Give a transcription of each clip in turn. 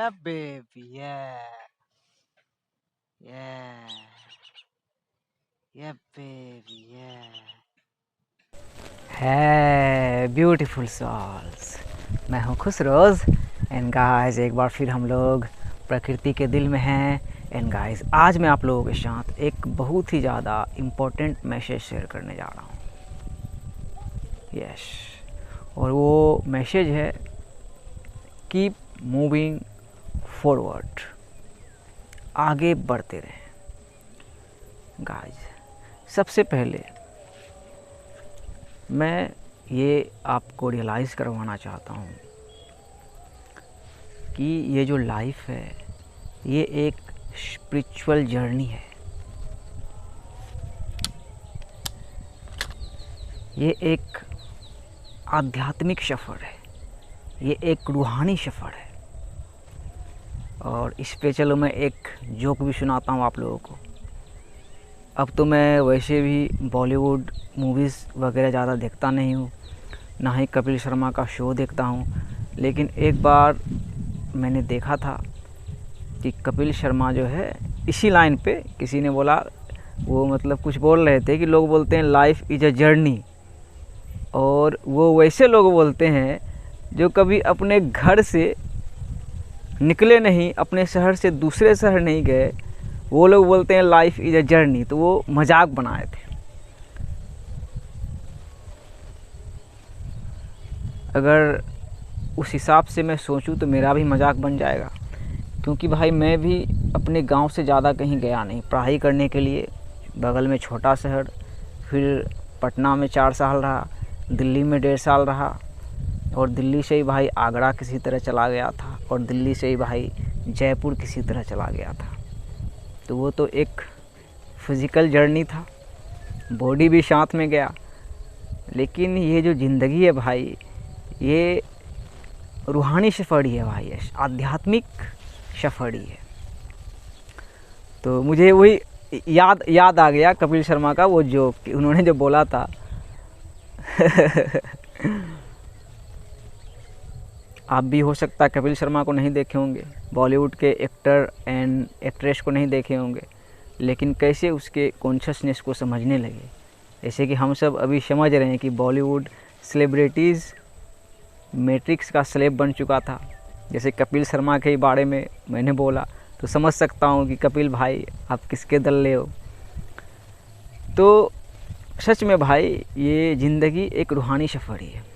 Yeah, baby. Yeah. Yeah. Yeah, baby. Yeah. है beautiful souls. मैं हूँ खुशरोज़ एंड गाइस एक बार फिर हम लोग प्रकृति के दिल में हैं। एंड गाइस आज मैं आप लोगों के साथ एक बहुत ही ज़्यादा इम्पोर्टेंट मैसेज शेयर करने जा रहा हूँ। यस, और वो मैसेज है कीप मूविंग फॉरवर्ड, आगे बढ़ते रहें। गाइस सबसे पहले मैं ये आपको रियलाइज़ करवाना चाहता हूँ कि ये जो लाइफ है ये एक स्पिरिचुअल जर्नी है। ये एक आध्यात्मिक सफ़र है, ये एक रूहानी सफ़र है। और इस पे चलो मैं एक जोक भी सुनाता हूँ आप लोगों को। अब तो मैं वैसे भी बॉलीवुड मूवीज़ वगैरह ज़्यादा देखता नहीं हूँ, ना ही कपिल शर्मा का शो देखता हूँ। लेकिन एक बार मैंने देखा था कि कपिल शर्मा जो है इसी लाइन पे किसी ने बोला, वो मतलब कुछ बोल रहे थे कि लोग बोलते हैं लाइफ इज़ अ जर्नी, और वो वैसे लोग बोलते हैं जो कभी अपने घर से निकले नहीं, अपने शहर से दूसरे शहर नहीं गए, वो लोग बोलते हैं लाइफ इज़ अ जर्नी। तो वो मजाक बनाए थे। अगर उस हिसाब से मैं सोचूं तो मेरा भी मजाक बन जाएगा, क्योंकि भाई मैं भी अपने गांव से ज़्यादा कहीं गया नहीं। पढ़ाई करने के लिए बगल में छोटा शहर, फिर पटना में 4 साल रहा, दिल्ली में 1.5 साल रहा, और दिल्ली से ही भाई आगरा किसी तरह चला गया था, और दिल्ली से ही भाई जयपुर किसी तरह चला गया था। तो वो तो एक फिज़िकल जर्नी था, बॉडी भी साथ में गया। लेकिन ये जो ज़िंदगी है भाई, ये रूहानी सफ़र ही है भाई, ये आध्यात्मिक सफ़र ही है। तो मुझे वही याद आ गया कपिल शर्मा का वो जो उन्होंने जो बोला था आप भी हो सकता है कपिल शर्मा को नहीं देखे होंगे, बॉलीवुड के एक्टर एंड एक्ट्रेस को नहीं देखे होंगे, लेकिन कैसे उसके कॉन्शियसनेस को समझने लगे। जैसे कि हम सब अभी समझ रहे हैं कि बॉलीवुड सेलिब्रिटीज़ मैट्रिक्स का स्लेब बन चुका था। जैसे कपिल शर्मा के बारे में मैंने बोला तो समझ सकता हूँ कि कपिल भाई आप किसके दल्ले हो। तो सच में भाई ये ज़िंदगी एक रूहानी सफ़र ही है।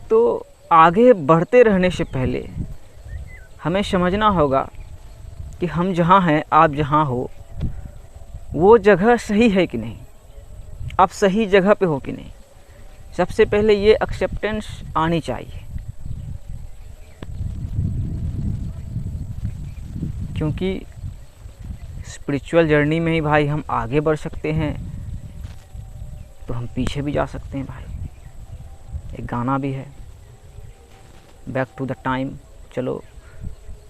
तो आगे बढ़ते रहने से पहले हमें समझना होगा कि हम जहाँ हैं, आप जहाँ हो, वो जगह सही है कि नहीं, आप सही जगह पे हो कि नहीं। सबसे पहले ये एक्सेप्टेंस आनी चाहिए, क्योंकि स्पिरिचुअल जर्नी में ही भाई हम आगे बढ़ सकते हैं, तो हम पीछे भी जा सकते हैं भाई। एक गाना भी है, बैक टू द टाइम, चलो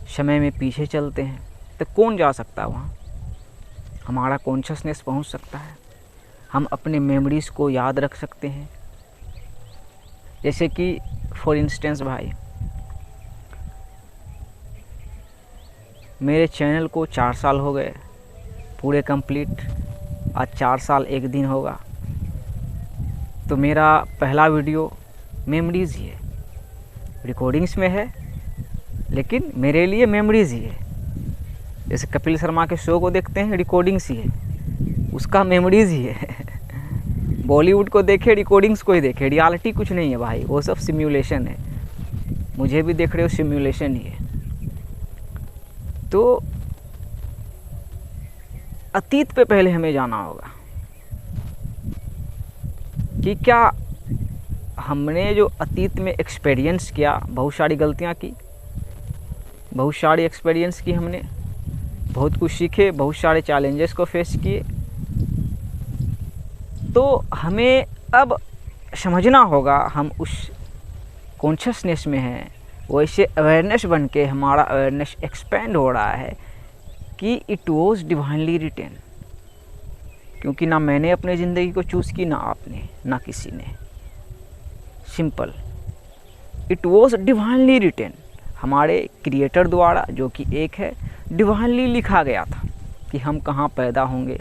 समय में पीछे चलते हैं। तो कौन जा सकता है वहाँ? हमारा कॉन्शियसनेस पहुँच सकता है, हम अपने मेमोरीज़ को याद रख सकते हैं। जैसे कि फॉर इंस्टेंस भाई, मेरे चैनल को 4 साल हो गए पूरे कंप्लीट, आज 4 साल 1 दिन होगा। तो मेरा पहला वीडियो मेमोरीज़ ही है, रिकॉर्डिंग्स में है लेकिन मेरे लिए मेमोरीज़ ही है। जैसे कपिल शर्मा के शो को देखते हैं, रिकॉर्डिंग्स ही है, उसका मेमोरीज़ ही है। बॉलीवुड को देखे, रिकॉर्डिंग्स को ही देखे, रियलिटी कुछ नहीं है भाई, वो सब सिम्युलेशन है। मुझे भी देख रहे हो, सिम्युलेशन ही है। तो अतीत पे पहले हमें जाना होगा कि क्या हमने जो अतीत में एक्सपीरियंस किया, बहुत सारी गलतियां की, बहुत सारी एक्सपीरियंस की हमने, बहुत कुछ सीखे, बहुत सारे चैलेंजेस को फेस किए। तो हमें अब समझना होगा हम उस कॉन्शियसनेस में हैं, वैसे अवेयरनेस बन के हमारा अवेयरनेस एक्सपेंड हो रहा है कि इट वॉज डिवाइनली रिटेन। क्योंकि ना मैंने अपनी ज़िंदगी को चूज़ की, ना आपने, ना किसी ने। Simple, it was divinely written, हमारे क्रिएटर द्वारा, जो कि एक है, डिवाइनली लिखा गया था कि हम कहाँ पैदा होंगे,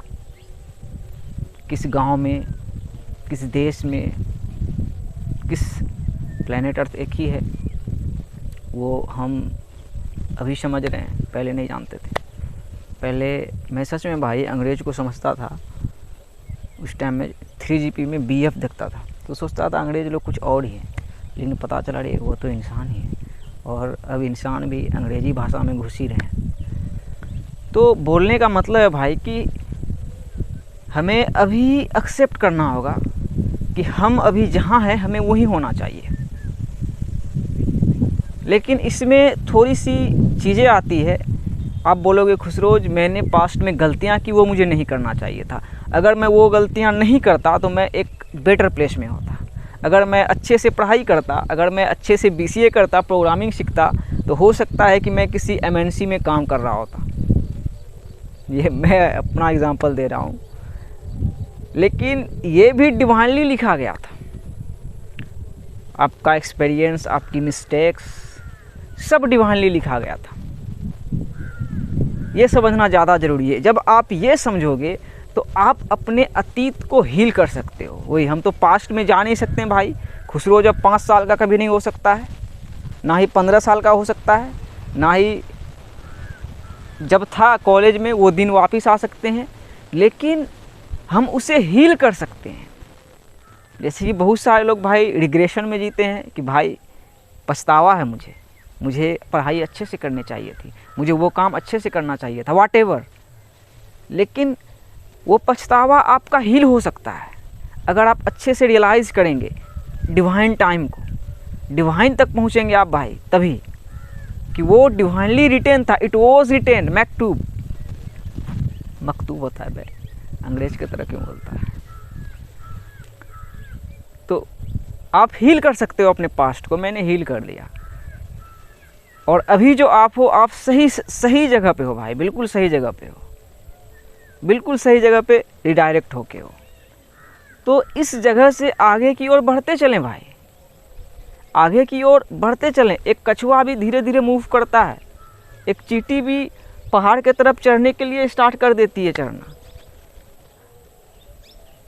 किस गांव में, किस देश में, किस प्लेनेट अर्थ एक ही है, वो हम अभी समझ रहे हैं, पहले नहीं जानते थे। पहले मैं सच में भाई अंग्रेज को समझता था, उस टाइम में 3GP में BF देखता था तो सोचता था अंग्रेज लोग कुछ और ही हैं, लेकिन पता चला रे वो तो इंसान ही है, और अब इंसान भी अंग्रेजी भाषा में घुस ही रहे हैं। तो बोलने का मतलब है भाई कि हमें अभी एक्सेप्ट करना होगा कि हम अभी जहाँ हैं हमें वही होना चाहिए। लेकिन इसमें थोड़ी सी चीज़ें आती है। आप बोलोगे खुसरोज मैंने पास्ट में गलतियाँ की, वो मुझे नहीं करना चाहिए था। अगर मैं वो गलतियाँ नहीं करता तो मैं एक बेटर प्लेस में होता। अगर मैं अच्छे से पढ़ाई करता, अगर मैं अच्छे से BCA करता, प्रोग्रामिंग सीखता, तो हो सकता है कि मैं किसी MNC में काम कर रहा होता। ये मैं अपना एग्जांपल दे रहा हूँ, लेकिन ये भी डिवाइनली लिखा गया था। आपका एक्सपीरियंस, आपकी मिस्टेक्स, सब डिवाइनली लिखा गया था। ये समझना ज़्यादा ज़रूरी है। जब आप ये समझोगे तो आप अपने अतीत को हील कर सकते हो। वही, हम तो पास्ट में जा नहीं सकते हैं भाई। खुसरो जब 5 साल का कभी नहीं हो सकता है, ना ही 15 साल का हो सकता है, ना ही जब था कॉलेज में वो दिन वापस आ सकते हैं, लेकिन हम उसे हील कर सकते हैं। जैसे कि बहुत सारे लोग भाई रिग्रेशन में जीते हैं कि भाई पछतावा है, मुझे पढ़ाई अच्छे से करनी चाहिए थी, मुझे वो काम अच्छे से करना चाहिए था, व्हाटएवर। लेकिन वो पछतावा आपका हील हो सकता है अगर आप अच्छे से रियलाइज़ करेंगे डिवाइन टाइम को। डिवाइन तक पहुँचेंगे आप भाई तभी कि वो डिवाइनली रिटेन था। इट वॉज रिटेन, मकतूब होता है भाई, अंग्रेज की तरह क्यों बोलता है। तो आप हील कर सकते हो अपने पास्ट को। मैंने हील कर लिया, और अभी जो आप हो, आप सही जगह पे हो भाई, बिल्कुल सही जगह पे हो, बिल्कुल सही जगह पे रिडायरेक्ट होके हो। तो इस जगह से आगे की ओर बढ़ते चलें भाई, आगे की ओर बढ़ते चलें। एक कछुआ भी धीरे धीरे मूव करता है, एक चींटी भी पहाड़ की तरफ चढ़ने के लिए स्टार्ट कर देती है चढ़ना।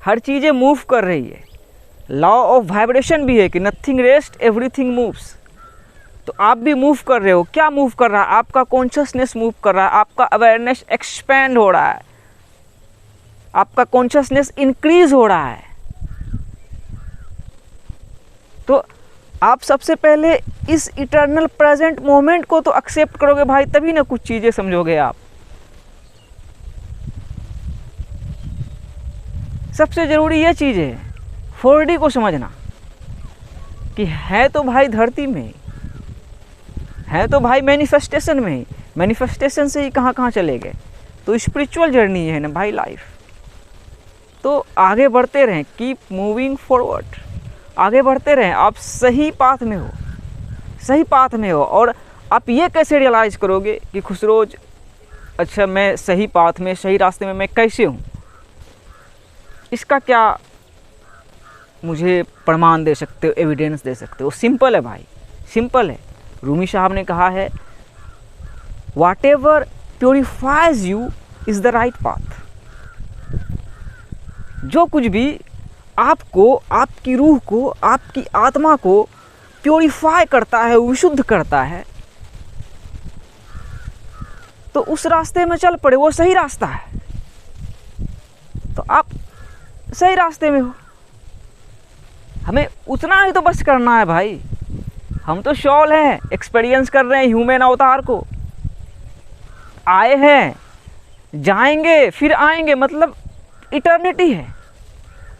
हर चीज़ें मूव कर रही है। लॉ ऑफ वाइब्रेशन भी है कि नथिंग रेस्ट एवरीथिंग मूव्स। तो आप भी मूव कर रहे हो। क्या मूव कर रहा है? आपका कॉन्शियसनेस मूव कर रहा है, आपका अवेयरनेस एक्सपेंड हो रहा है, आपका कॉन्शियसनेस इंक्रीज हो रहा है। तो आप सबसे पहले इस इटर्नल प्रेजेंट मोमेंट को तो एक्सेप्ट करोगे भाई, तभी ना कुछ चीज़ें समझोगे आप। सबसे ज़रूरी ये चीज़ है 4D को समझना कि है तो भाई धरती में, है तो भाई मैनिफेस्टेशन में ही। मैनिफेस्टेशन से ही कहाँ कहाँ चले गए। तो स्पिरिचुअल जर्नी है ना भाई लाइफ। तो आगे बढ़ते रहें, कीप मूविंग फॉरवर्ड, आगे बढ़ते रहें। आप सही पाथ में हो, सही पाथ में हो। और आप ये कैसे रियलाइज़ करोगे कि खुसरोज अच्छा मैं सही पाथ में, सही रास्ते में मैं कैसे हूँ? इसका क्या मुझे प्रमाण दे सकते हो, एविडेंस दे सकते हो? सिंपल है भाई, सिंपल है। रूमी साहब ने कहा है whatever purifiers you is the right path. जो कुछ भी आपको, आपकी रूह को, आपकी आत्मा को प्योरीफाई करता है, विशुद्ध करता है, तो उस रास्ते में चल पड़े। वो सही रास्ता है, तो आप सही रास्ते में हो। हमें उतना ही तो बस करना है भाई। हम तो शॉल हैं, एक्सपीरियंस कर रहे हैं ह्यूमन अवतार को। आए हैं, जाएंगे, फिर आएंगे, मतलब इटर्निटी है,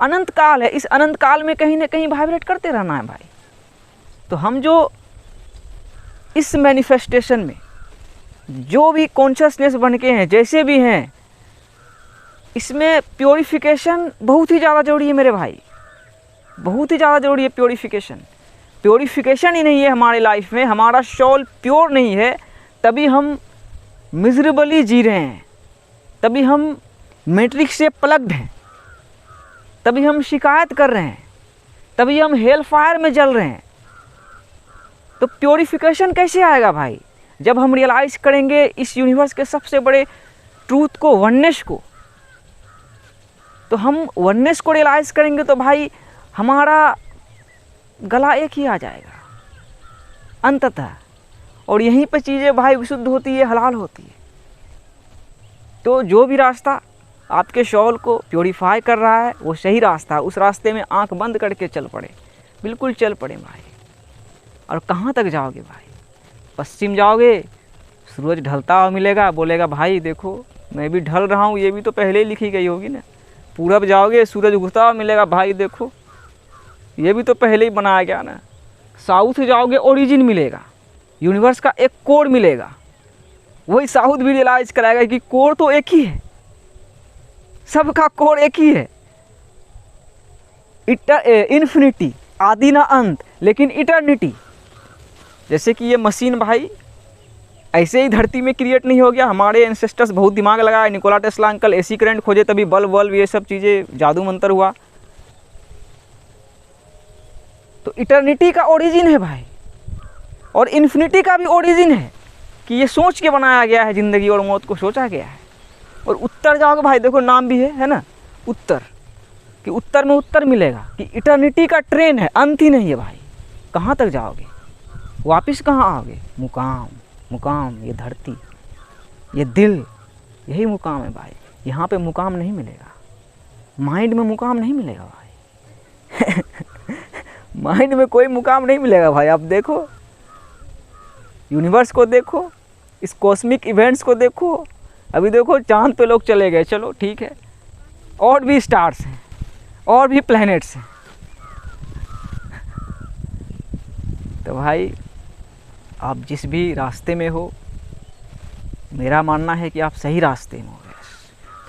अनंत काल है। इस अनंत काल में कहीं ना कहीं वाइब्रेट करते रहना है भाई। तो हम जो इस मैनिफेस्टेशन में जो भी कॉन्शियसनेस बन के हैं, जैसे भी हैं, इसमें प्योरीफिकेशन बहुत ही ज़्यादा ज़रूरी है मेरे भाई, बहुत ही ज़्यादा ज़रूरी है प्योरीफिकेशन। प्योरीफिकेशन ही नहीं है हमारी लाइफ में, हमारा सोल प्योर नहीं है, तभी हम मिजरेबली जी रहे हैं, तभी हम मैट्रिक्स से प्लग्ड हैं, तभी हम शिकायत कर रहे हैं, तभी हम हेल फायर में जल रहे हैं। तो प्योरीफिकेशन कैसे आएगा भाई? जब हम रियलाइज़ करेंगे इस यूनिवर्स के सबसे बड़े ट्रूथ को, वननेस को। तो हम वननेस को रियलाइज़ करेंगे तो भाई हमारा गला एक ही आ जाएगा अंततः, और यहीं पे चीज़ें भाई विशुद्ध होती है, हलाल होती है। तो जो भी रास्ता आपके शॉल को प्योरीफाई कर रहा है वो सही रास्ता है। उस रास्ते में आंख बंद करके चल पड़े, बिल्कुल चल पड़े भाई। और कहाँ तक जाओगे भाई? पश्चिम जाओगे, सूरज ढलता हुआ मिलेगा, बोलेगा भाई देखो मैं भी ढल रहा हूँ, ये भी तो पहले ही लिखी गई होगी ना। पूरब जाओगे, सूरज उगता हुआ मिलेगा, भाई देखो ये भी तो पहले ही बनाया गया ना। साउथ जाओगे, ओरिजिन मिलेगा, यूनिवर्स का एक कोड मिलेगा। वही साउथ भी रियलाइज कराएगा कि कोड तो एक ही है, सबका कोड एक ही है। इन्फिनिटी, आदि ना अंत, लेकिन इटर्निटी। जैसे कि ये मशीन भाई ऐसे ही धरती में क्रिएट नहीं हो गया। हमारे एंसेस्टर्स बहुत दिमाग लगाए, Nikola Tesla uncle AC current खोजे, तभी बल्ब ये सब चीज़ें जादू मंतर हुआ। तो इटर्निटी का ओरिजिन है भाई, और इन्फिनिटी का भी ओरिजिन है कि ये सोच के बनाया गया है, ज़िंदगी और मौत को सोचा गया है। और उत्तर जाओगे भाई, देखो नाम भी है ना उत्तर, कि उत्तर में उत्तर मिलेगा, कि इटर्निटी का ट्रेन है, अंत ही नहीं है भाई। कहाँ तक जाओगे? वापस कहाँ आओगे? मुकाम, मुकाम, ये धरती, ये दिल, यही मुकाम है भाई। यहाँ पे मुकाम नहीं मिलेगा, माइंड में मुकाम नहीं मिलेगा भाई। माइंड में कोई मुकाम नहीं मिलेगा भाई। आप देखो यूनिवर्स को, देखो इस कॉस्मिक इवेंट्स को देखो। अभी देखो चांद पे लोग चले गए, चलो ठीक है, और भी स्टार्स हैं, और भी प्लैनेट्स हैं। तो भाई आप जिस भी रास्ते में हो, मेरा मानना है कि आप सही रास्ते में हो।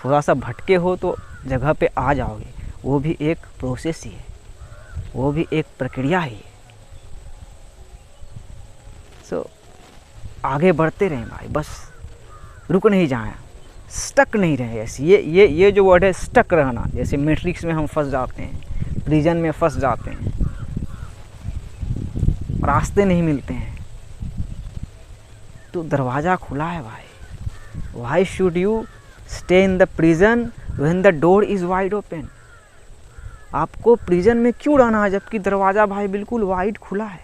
थोड़ा सा भटके हो तो जगह पे आ जाओगे, वो भी एक प्रोसेस ही है, वो भी एक प्रक्रिया ही है। सो आगे बढ़ते रहें भाई, बस रुक नहीं जाएं, स्टक नहीं रहे। ऐसे ये जो वर्ड है स्टक रहना, जैसे मैट्रिक्स में हम फंस जाते हैं, प्रिजन में फंस जाते हैं, रास्ते नहीं मिलते हैं। तो दरवाज़ा खुला है भाई। Why should you stay in the prison when the door is wide open? आपको प्रिजन में क्यों रहना है जबकि दरवाज़ा भाई बिल्कुल वाइड खुला है?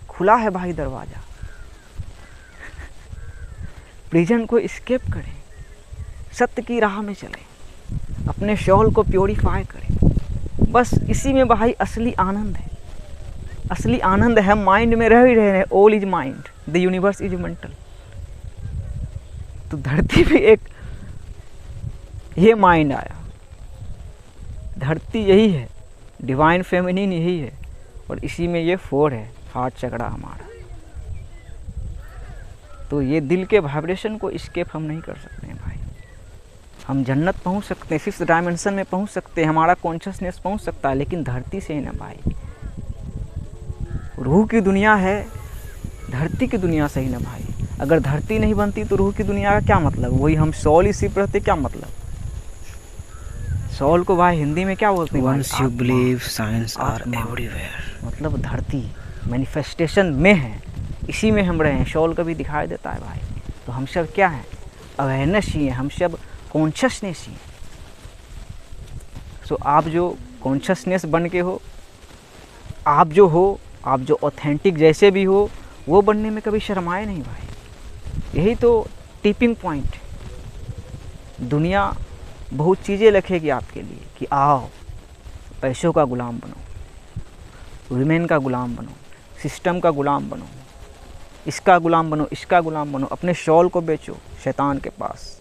खुला है भाई दरवाज़ा। प्रिजन को एस्केप करें, सत्य की राह में चलें, अपने शॉल को प्योरीफाई करें। बस इसी में भाई असली आनंद है, असली आनंद है। माइंड में रह ही रहे हैं, all is mind, the universe is mental. तो धरती भी एक ये माइंड आया, धरती यही है, डिवाइन फेमिनिन यही है, और इसी में ये 4 है, हार्ट चक्रा हमारा। तो ये दिल के वाइब्रेशन को एस्केप हम नहीं कर सकते हैं भाई। हम जन्नत पहुंच सकते हैं, 5th डायमेंशन में पहुंच सकते हैं, हमारा कॉन्शियसनेस पहुंच सकता है, लेकिन धरती से ही ना भाई। रूह की दुनिया है, धरती की दुनिया से ही ना भाई। अगर धरती नहीं बनती तो रूह की दुनिया का क्या मतलब? वही हम सॉल ही सिर्फ रहते, क्या मतलब? सॉल को भाई हिंदी में क्या बोलते हैं? Once you believe, signs are everywhere. मतलब धरती मैनिफेस्टेशन में है, इसी में हम रहे हैं। शॉल कभी दिखाई देता है भाई। तो हम सब क्या हैं? अवेयरनेस ही है, हम सब कॉन्शियसनेस ही है। सो आप जो कॉन्शियसनेस बन के हो, आप जो हो, आप जो ऑथेंटिक जैसे भी हो, वो बनने में कभी शर्माए नहीं भाई। यही तो टिपिंग पॉइंट। दुनिया बहुत चीज़ें रखेगी आपके लिए कि आओ पैसों का गुलाम बनो, विमेन का गुलाम बनो, सिस्टम का गुलाम बनो, इसका गुलाम बनो, इसका गुलाम बनो, अपने शॉल को बेचो शैतान के पास।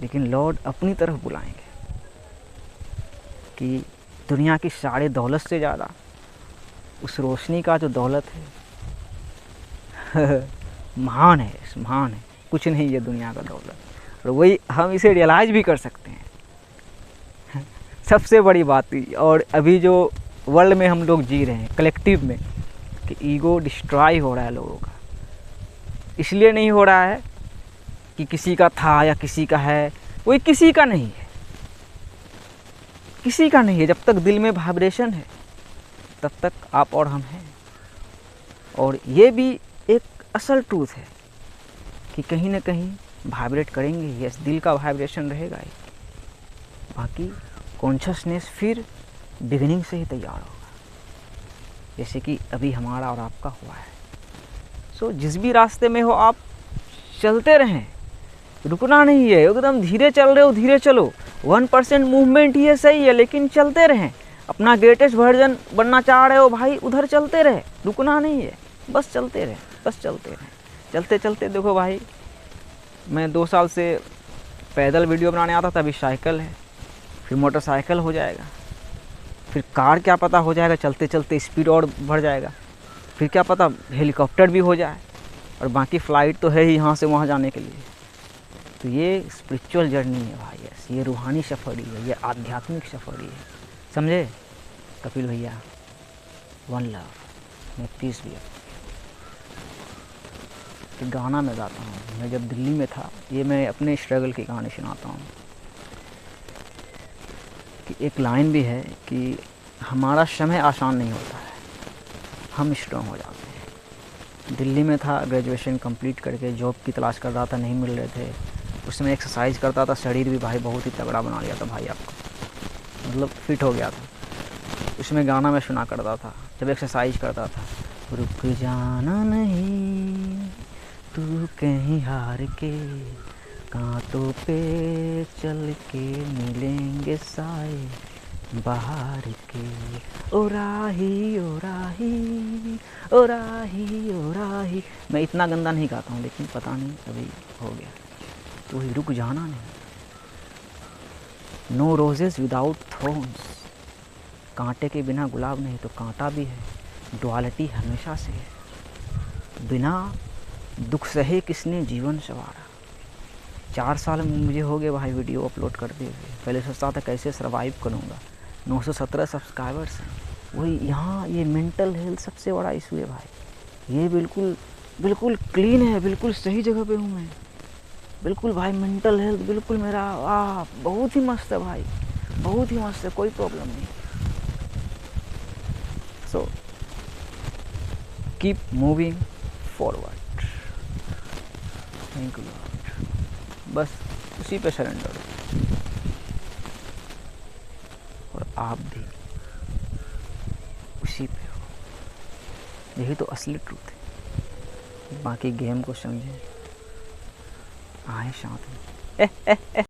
लेकिन लॉर्ड अपनी तरफ बुलाएंगे कि दुनिया की सारे दौलत से ज़्यादा उस रोशनी का जो दौलत है महान है, महान है, कुछ नहीं ये दुनिया का दौलत। और वही हम इसे रियलाइज़ भी कर सकते हैं। सबसे बड़ी बात, और अभी जो वर्ल्ड में हम लोग जी रहे हैं कलेक्टिव में, कि ईगो डिस्ट्रॉय हो रहा है लोगों का। इसलिए नहीं हो रहा है कि किसी का था या किसी का है, वही किसी का नहीं है, किसी का नहीं है। जब तक दिल में वाइब्रेशन है, तब तक आप और हम हैं। और ये भी एक असल ट्रूथ है कि कहीं ना कहीं वाइब्रेट करेंगे, यस, दिल का वाइब्रेशन रहेगा ही। बाकी कॉन्शसनेस फिर बिगिनिंग से ही तैयार होगा, जैसे कि अभी हमारा और आपका हुआ है। सो जिस भी रास्ते में हो आप चलते रहें, रुकना नहीं है। एकदम धीरे चल रहे हो, धीरे चलो। 1% मूवमेंट ये सही है, लेकिन चलते रहें। अपना ग्रेटेस्ट वर्जन बनना चाह रहे हो भाई, उधर चलते रहे, रुकना नहीं है, बस चलते रहे, बस चलते रहे। चलते चलते देखो भाई, मैं 2 साल से पैदल वीडियो बनाने आता था, अभी साइकिल है, फिर मोटरसाइकिल हो जाएगा, फिर कार क्या पता हो जाएगा, चलते चलते स्पीड और बढ़ जाएगा, फिर क्या पता हेलीकॉप्टर भी हो जाए, और बाकी फ़्लाइट तो है ही यहाँ से वहाँ जाने के लिए। तो ये स्पिरिचुअल जर्नी है भाई, यस, ये रूहानी सफरी है, ये आध्यात्मिक सफरी है, समझे कपिल भैया। वन लव, मैं पीस भी कि गाना मैं गाता हूँ। मैं जब दिल्ली में था, ये मैं अपने स्ट्रगल की कहानी सुनाता हूँ कि एक लाइन भी है कि हमारा समय आसान नहीं होता है, हम स्ट्रॉन्ग हो जाते हैं। दिल्ली में था, ग्रेजुएशन कंप्लीट करके जॉब की तलाश कर रहा था, नहीं मिल रहे थे। उसमें एक्सरसाइज करता था, शरीर भी भाई बहुत ही तगड़ा बना लिया था भाई आपको, मतलब फिट हो गया था। उसमें गाना मैं सुना करता था जब एक्सरसाइज करता था, रुक जाना नहीं तू कहीं हार के, कांटों पे चल के मिलेंगे साए बाहर के, ओ राही ओ राही ओ राही ओ राही। मैं इतना गंदा नहीं गाता हूँ, लेकिन पता नहीं अभी हो गया। तो ही रुक जाना नहीं। नो रोजेस विदाउट थॉर्न्स, कांटे के बिना गुलाब नहीं, तो कांटा भी है। डुअलिटी हमेशा से है, बिना दुख सहे किसने जीवन संवारा। 4 साल मुझे हो गए भाई वीडियो अपलोड करते हुए। पहले सोचता था कैसे सर्वाइव करूँगा। 917 सब्सक्राइबर्स हैं। वही यहाँ ये मेंटल हेल्थ सबसे बड़ा इशू है भाई। ये बिल्कुल बिल्कुल क्लीन है, बिल्कुल सही जगह पे हूँ मैं, बिल्कुल भाई। मेंटल हेल्थ बिल्कुल मेरा बहुत ही मस्त है भाई, बहुत ही मस्त है, कोई प्रॉब्लम नहीं। So keep moving forward. Thank you Lord. बस उसी पे सरेंडर हो, और आप भी उसी पे हो। यही तो असली ट्रूथ है। बाकी गेम को समझें, आए साथ में।